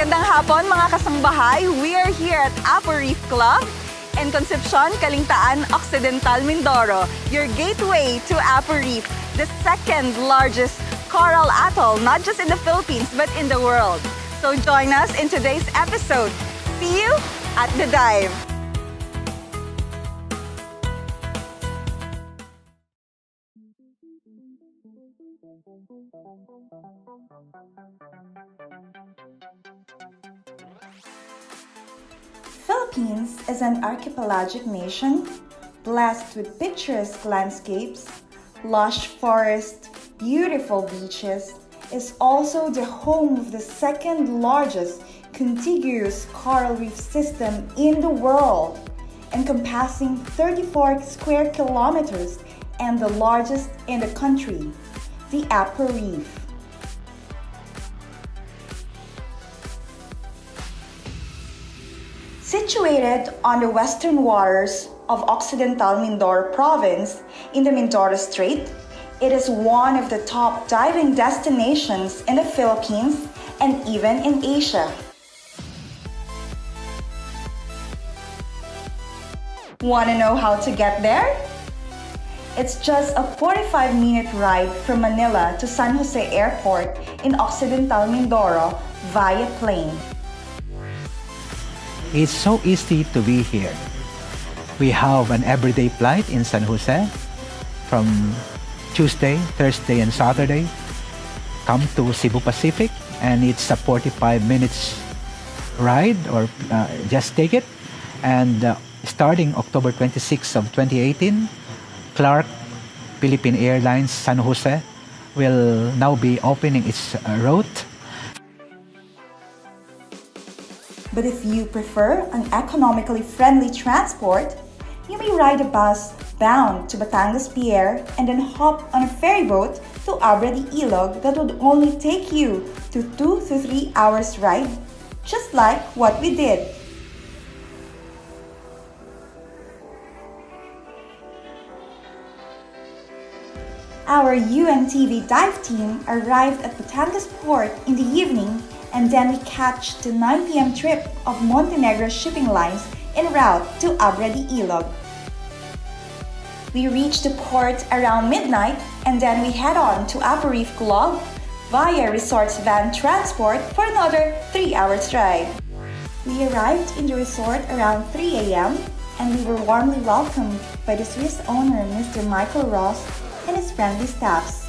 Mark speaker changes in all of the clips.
Speaker 1: Magandang hapon mga kasangbahay. We are here at Apo Reef Club in Concepcion, Calintaan, Occidental, Mindoro, your gateway to Apo Reef, the second largest coral atoll, not just in the Philippines, but in the world. So join us in today's episode. See you at the dive. Philippines is an archipelagic nation blessed with picturesque landscapes, lush forests, beautiful beaches. Is also the home of the second largest contiguous coral reef system in the world, encompassing 34 square kilometers and the largest in the country, the Apo Reef. Situated on the western waters of Occidental Mindoro Province in the Mindoro Strait, it is one of the top diving destinations in the Philippines and even in Asia. Want to know how to get there? It's just a 45-minute ride from Manila to San Jose Airport in Occidental Mindoro via plane.
Speaker 2: It's so easy to be here. We have an everyday flight in San Jose from Tuesday, Thursday, and Saturday. Come to Cebu Pacific, and it's a 45 minutes ride, or just take it. And starting October 26 of 2018, Clark Philippine Airlines San Jose will now be opening its route.
Speaker 1: But if you prefer an economically friendly transport, you may ride a bus bound to Batangas Pier and then hop on a ferry boat to Abra de Ilog that would only take you to 2 to 3 hours ride, just like what we did. Our UNTV dive team arrived at Batangas Port in the evening, and then we catch the 9 p.m. trip of Montenegro shipping lines en route to Abra de Ilog. We reach the port around midnight, and then we head on to Apo Reef Club via Resort's van transport for another 3 hours ride. We arrived in the resort around 3 a.m. and we were warmly welcomed by the Swiss owner, Mr. Michael Ross, and his friendly staffs.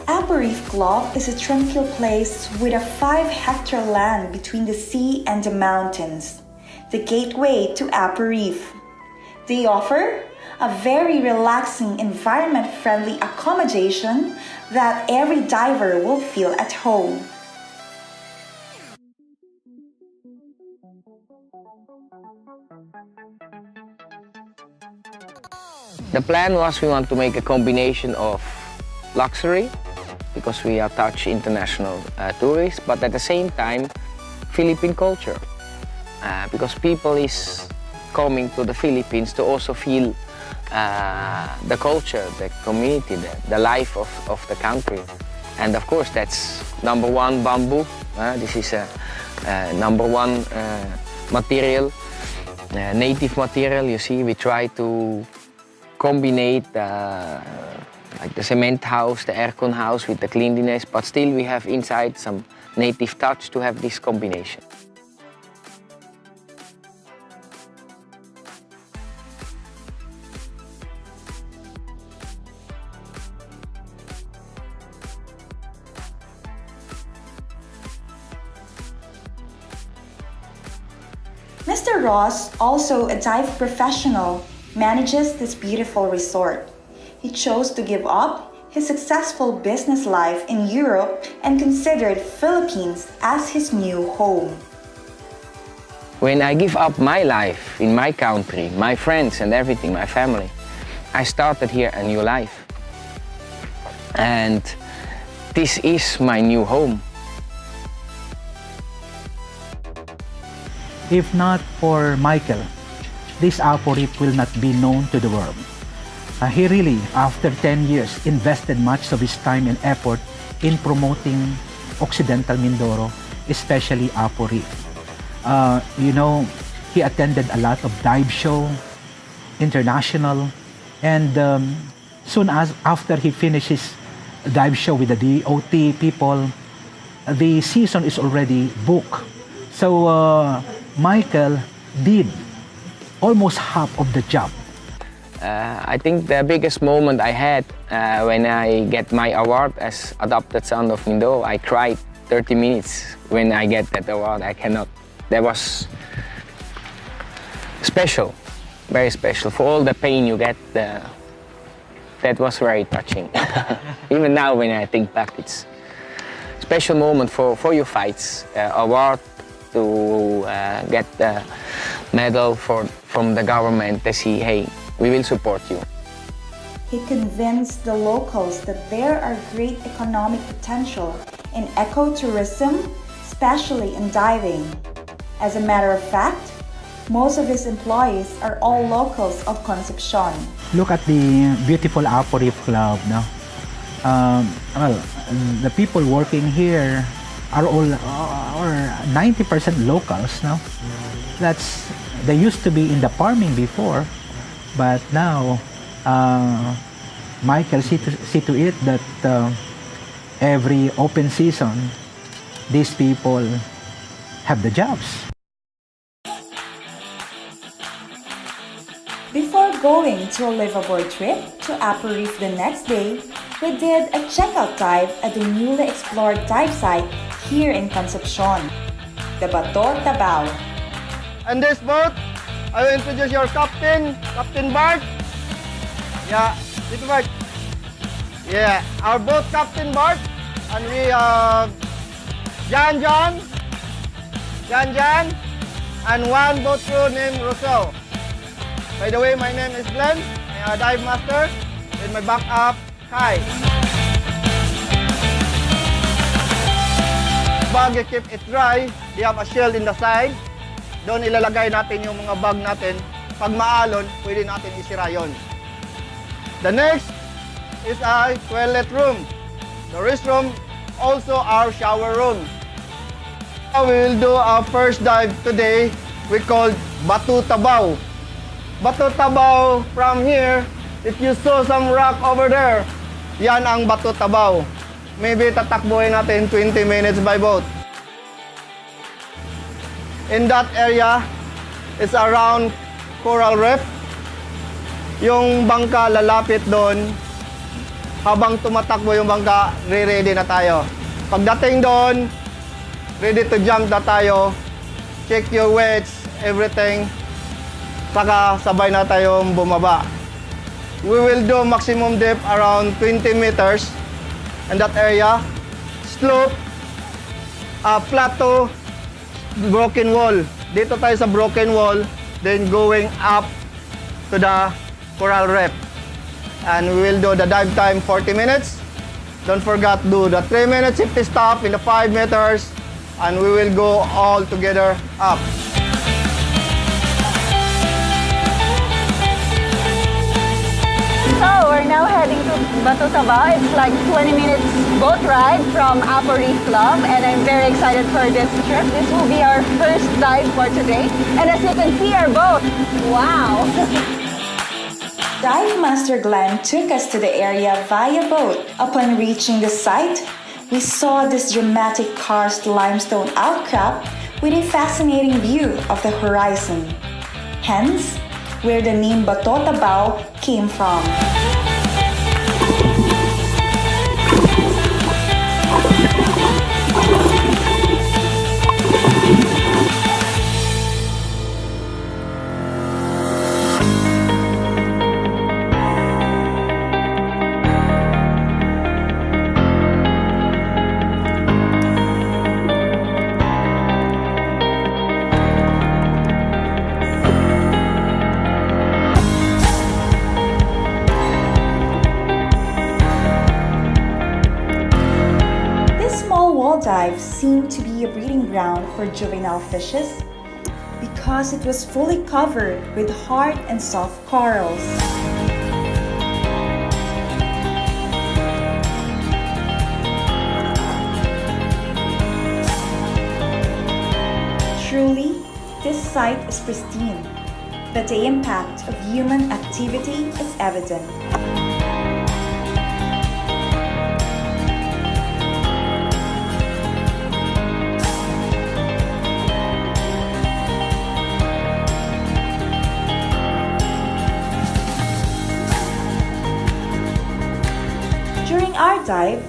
Speaker 1: Apo Reef Club is a tranquil place with a 5-hectare land between the sea and the mountains, the gateway to Apo Reef. They offer a very relaxing, environment-friendly accommodation that every diver will feel at home.
Speaker 3: The plan was we want to make a combination of luxury, because we attach international tourists, but at the same time Philippine culture, because people is coming to the Philippines to also feel the culture, the community, the life of the country. And of course that's number one, bamboo. This is a number one material, native material. You see, we try to combine like the cement house, the aircon house with the cleanliness, but still we have inside some native touch to have this combination.
Speaker 1: Mr. Ross, also a dive professional, manages this beautiful resort. He chose to give up his successful business life in Europe and considered Philippines as his new home.
Speaker 3: When I give up my life in my country, my friends and everything, my family, I started here a new life. And this is my new home.
Speaker 2: If not for Michael, this Apo Reef will not be known to the world. He really, after 10 years, invested much of his time and effort in promoting Occidental Mindoro, especially Apo Reef. He attended a lot of dive show, international, and soon after he finishes dive show with the DOT people, the season is already booked. So Michael did almost half of the job.
Speaker 3: I think the biggest moment I had when I get my award as Adopted Son of Mindoro, I cried 30 minutes when I get that award. I cannot. That was special, very special. For all the pain you get, that was very touching. Even now when I think back, it's a special moment for your fights. Award to get the medal from the government. They say, hey, we will support you.
Speaker 1: He convinced the locals that there are great economic potential in ecotourism, especially in diving. As a matter of fact, most of his employees are all locals of Concepcion.
Speaker 2: Look at the beautiful Apo Reef Club. No? The people working here are all 90% locals. No? They used to be in the farming before, but now Michael see to it that every open season, these people have the jobs.
Speaker 1: Before going to a liveaboard trip to Apo Reef the next day, we did a checkout dive at the newly explored dive site here in Concepcion, the Bato Tabao.
Speaker 4: And this boat, I will introduce your captain, Captain Bart. Yeah, this Bart. Yeah, our boat Captain Bart, and we have Jan, and one boat crew named Rousseau. By the way, my name is Glenn, I'm a dive master, and my backup, Kai. Bag, you keep it dry, they have a shield in the side. Doon ilalagay natin yung mga bag natin. Pag maalon, pwede natin isira yun. The next is a toilet room. The restroom, also our shower room. We will do our first dive today, we called Bato Tabao. Bato Tabao, from here, if you saw some rock over there, yan ang Bato Tabao. Maybe tatakbuhin natin 20 minutes by boat. In that area, it's around Coral Reef. Yung bangka lalapit doon, habang tumatakbo yung bangka, ready na tayo. Pagdating doon, ready to jump na tayo. Check your weights, everything. Saka sabay na tayong bumaba. We will do maximum depth around 20 meters in that area. Slope, plateau, broken wall. Dito tayo sa broken wall, then going up to the Coral Reef. And we will do the dive time 40 minutes. Don't forget do the 3 minute safety stop in the 5 meters, and we will go all together up.
Speaker 5: So we're now heading to Bato Tabao. It's like 20 minutes boat ride from Apo Reef Club, and I'm very excited for this trip. This will be our first dive for today. And as you can see, our boat, wow!
Speaker 1: Dive Master Glenn took us to the area via boat. Upon reaching the site, we saw this dramatic karst limestone outcrop with a fascinating view of the horizon. Hence, where the name Bato Tabao came from. Dive seemed to be a breeding ground for juvenile fishes because it was fully covered with hard and soft corals. site is pristine, but the impact of human activity is evident. During our dive,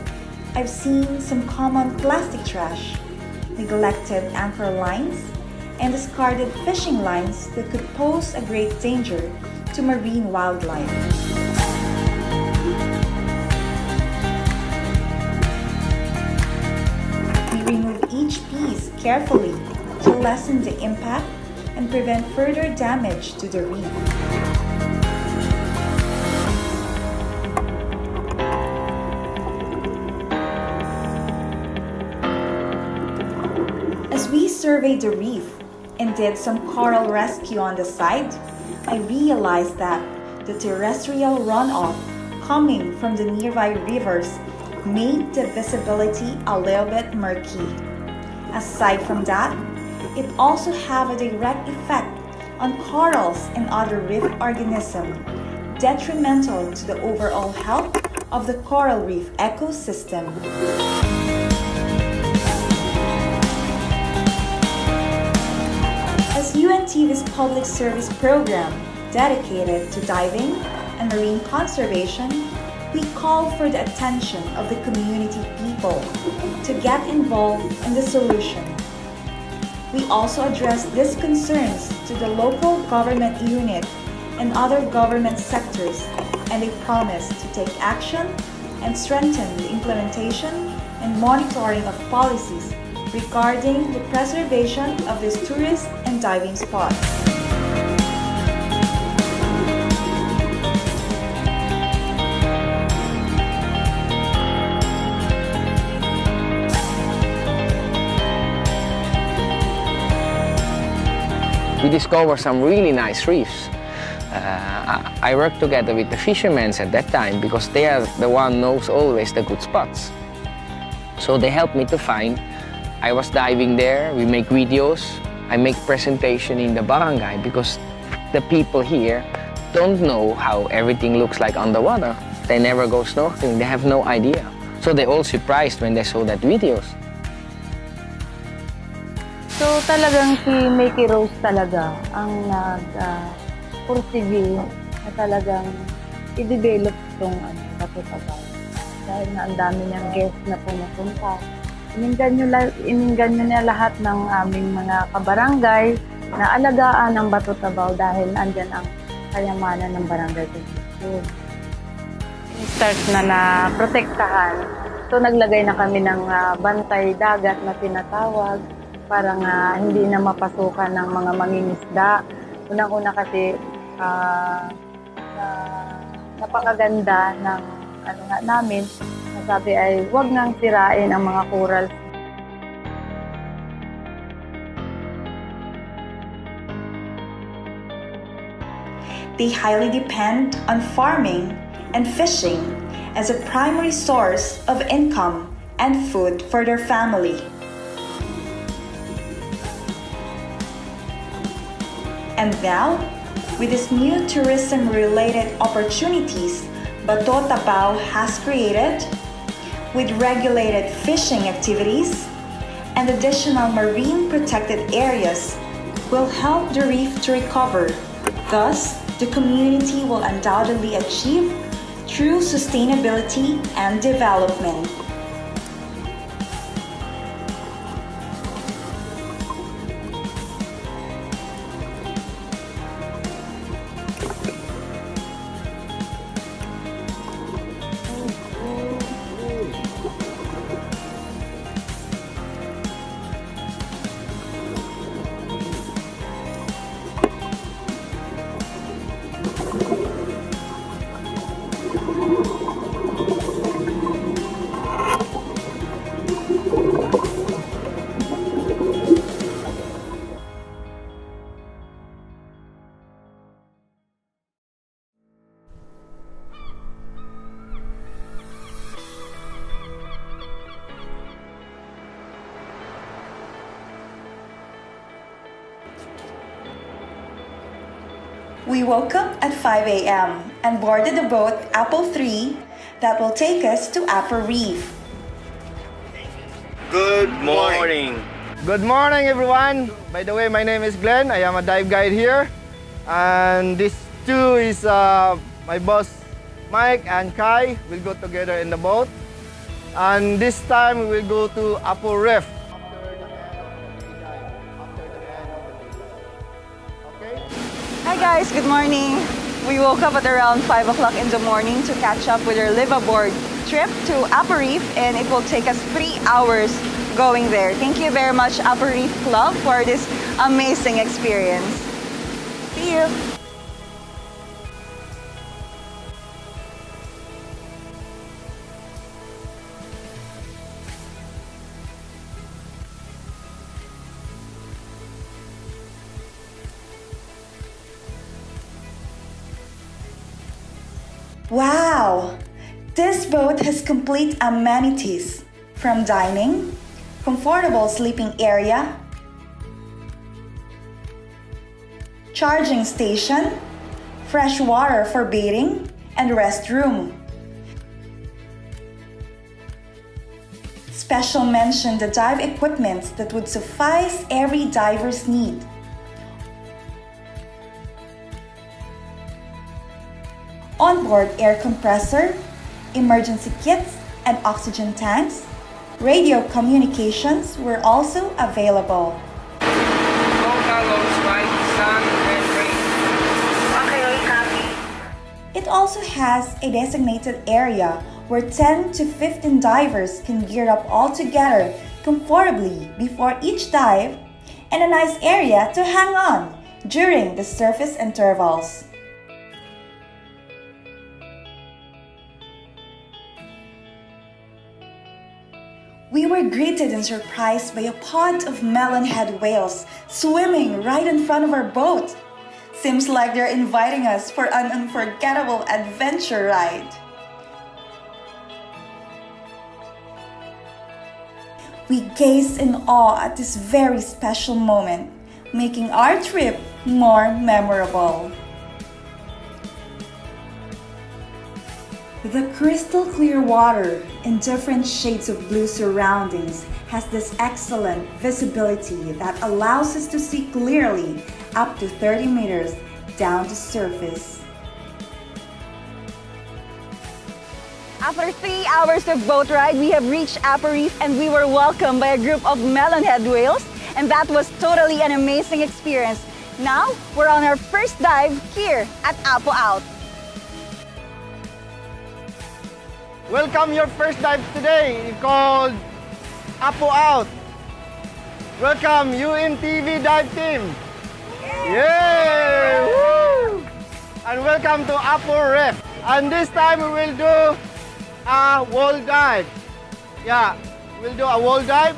Speaker 1: I've seen some common plastic trash, neglected anchor lines, and discarded fishing lines that could pose a great danger to marine wildlife. We remove each piece carefully to lessen the impact and prevent further damage to the reef. As we surveyed the reef and did some coral rescue on the side, I realized that the terrestrial runoff coming from the nearby rivers made the visibility a little bit murky. Aside from that, it also have a direct effect on corals and other reef organisms, detrimental to the overall health of the coral reef ecosystem. As UNTV's public service program dedicated to diving and marine conservation, we call for the attention of the community people to get involved in the solution. We also address these concerns to the local government unit and other government sectors, and they promise to take action and strengthen the implementation and monitoring of policies regarding the preservation of these tourist and diving spots.
Speaker 3: We discovered some really nice reefs. I worked together with the fishermen at that time because they are the one knows always the good spots. So they helped me to find. I was diving there, we make videos, I make presentation in the barangay because the people here don't know how everything looks like underwater. They never go snorkeling, they have no idea. So they all surprised when they saw that videos.
Speaker 5: So talagang si Mickey Rose talaga ang nag-persevere na talagang i-develop itong Bato Tabaw. Dahil na ang dami niyang guests na pumupunta. Ininggan nyo na lahat ng aming mga kabarangay na alagaan ang Bato Tabaw dahil andyan ang kayamanan ng barangay Constitution. Start na protektahan. So naglagay na kami ng bantay dagat na tinatawag para nga hindi na mapasukan ng mga mangingisda. Unang-una kasi napakaganda ng namin. Sabi ay huwag nang sirain ang mga corals.
Speaker 1: They highly depend on farming and fishing as a primary source of income and food for their family. And now, with these new tourism-related opportunities Bato Tabaw has created, with regulated fishing activities and additional marine protected areas, will help the reef to recover. Thus, the community will undoubtedly achieve true sustainability and development. We woke up at 5 a.m. and boarded the boat Apo 3 that will take us to Apo Reef.
Speaker 6: Good morning.
Speaker 4: Good morning, everyone. By the way, my name is Glenn. I am a dive guide here. And this too is my boss, Mike and Kai. We'll go together in the boat. And this time we will go to Apo Reef. Okay?
Speaker 5: Hi guys, good morning. We woke up at around 5 o'clock in the morning to catch up with our live aboard trip to Apo Reef, and it will take us 3 hours going there. Thank you very much, Apo Reef Club, for this amazing experience. See you.
Speaker 1: Wow! This boat has complete amenities from dining, comfortable sleeping area, charging station, fresh water for bathing, and restroom. Special mention the dive equipment that would suffice every diver's need. Onboard air compressor, emergency kits and oxygen tanks, radio communications were also available. It also has a designated area where 10 to 15 divers can gear up all together comfortably before each dive, and a nice area to hang on during the surface intervals. We were greeted and surprised by a pod of melonhead whales swimming right in front of our boat. Seems like they're inviting us for an unforgettable adventure ride. We gazed in awe at this very special moment, making our trip more memorable. The crystal clear water in different shades of blue surroundings has this excellent visibility that allows us to see clearly up to 30 meters down the surface.
Speaker 5: After 3 hours of boat ride, we have reached Apo Reef and we were welcomed by a group of melonhead whales, and that was totally an amazing experience. Now, we're on our first dive here at Apo Out.
Speaker 4: Welcome your first dive today called Apo Out. Welcome UNTV dive team. Yay! Woo! And welcome to Apo Reef. And this time we will do a wall dive. Yeah, we'll do a wall dive.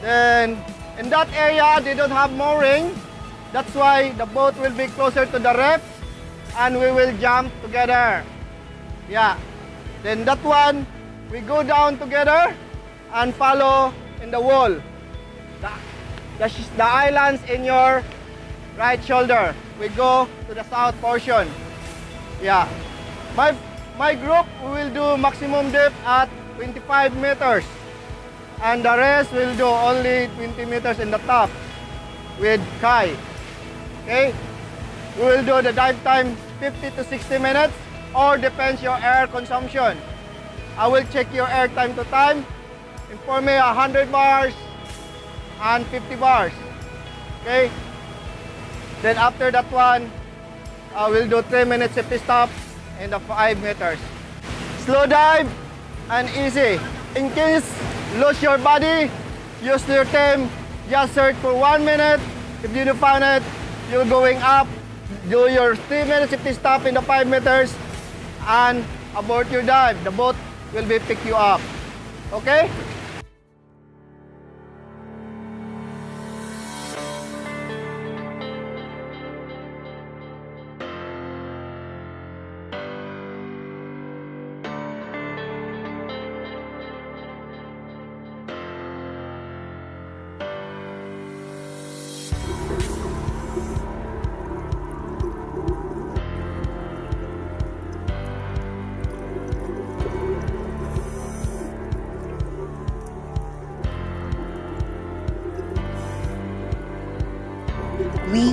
Speaker 4: Then in that area they don't have mooring. That's why the boat will be closer to the reef and we will jump together. Yeah. Then that one, we go down together and follow in the wall. The islands in your right shoulder. We go to the south portion. Yeah. My group will do maximum depth at 25 meters. And the rest will do only 20 meters in the top with Kai. Okay? We will do the dive time 50 to 60 minutes. Or depends your air consumption. I will check your air time to time. Inform me 100 bars and 50 bars. Okay? Then after that one, I will do 3 minutes safety stop in the 5 meters. Slow dive and easy. In case lose your body, use your time. Just search for 1 minute. If you don't find it, you're going up. Do your 3 minutes safety stop in the 5 meters. And abort your dive. The boat will be pick you up. Okay?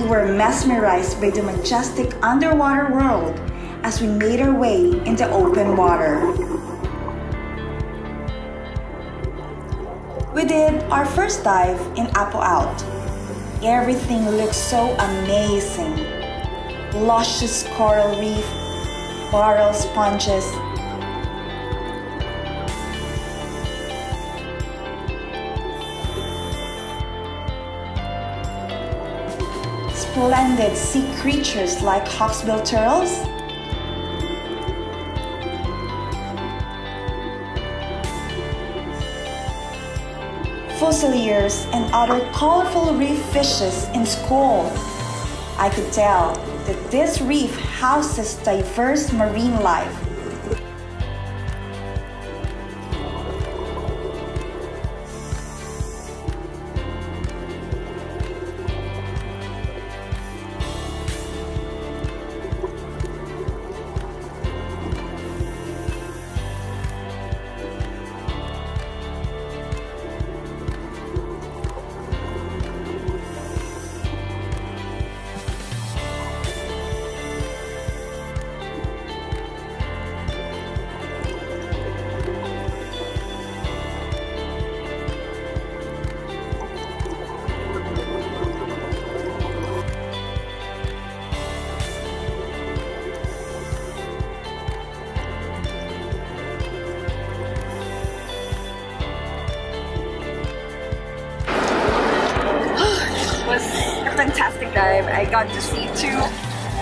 Speaker 1: were mesmerized by the majestic underwater world as we made our way into open water. We did our first dive in Apo Out. Everything looked so amazing. Luscious coral reef, coral sponges, splendid sea creatures like hawksbill turtles, fusiliers, and other colorful reef fishes in school. I could tell that this reef houses diverse marine life.
Speaker 5: Was a fantastic dive. I got to see 2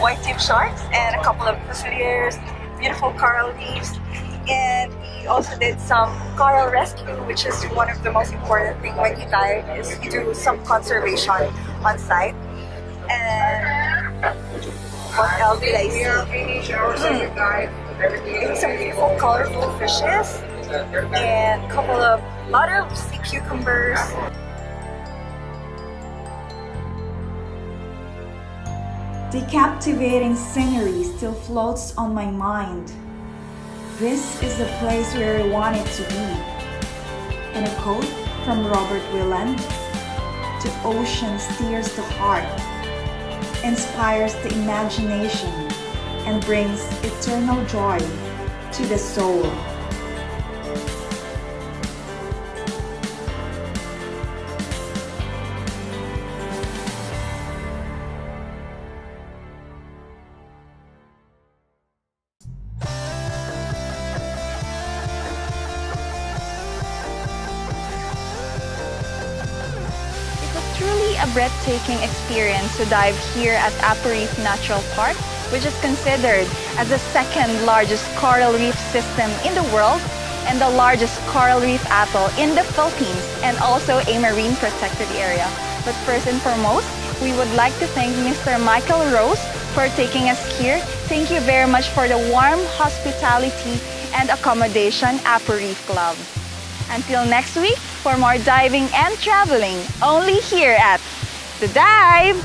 Speaker 5: white-tip sharks and a couple of fusiliers, beautiful coral reefs, and we also did some coral rescue, which is one of the most important things when you dive, is you do some conservation on site. And what else did I see? Some beautiful colorful fishes and a lot of sea cucumbers.
Speaker 1: The captivating scenery still floats on my mind. This is the place where I wanted to be. And a quote from Robert Willand: "The ocean steers the heart, inspires the imagination, and brings eternal joy to the soul."
Speaker 5: Truly a breathtaking experience to dive here at Apo Reef Natural Park, which is considered as the 2nd largest coral reef system in the world and the largest coral reef atoll in the Philippines, and also a marine protected area. But first and foremost, we would like to thank Mr. Michael Rose for taking us here. Thank you very much for the warm hospitality and accommodation, Apo Reef Club. Until next week, for more diving and traveling, only here at The Dive!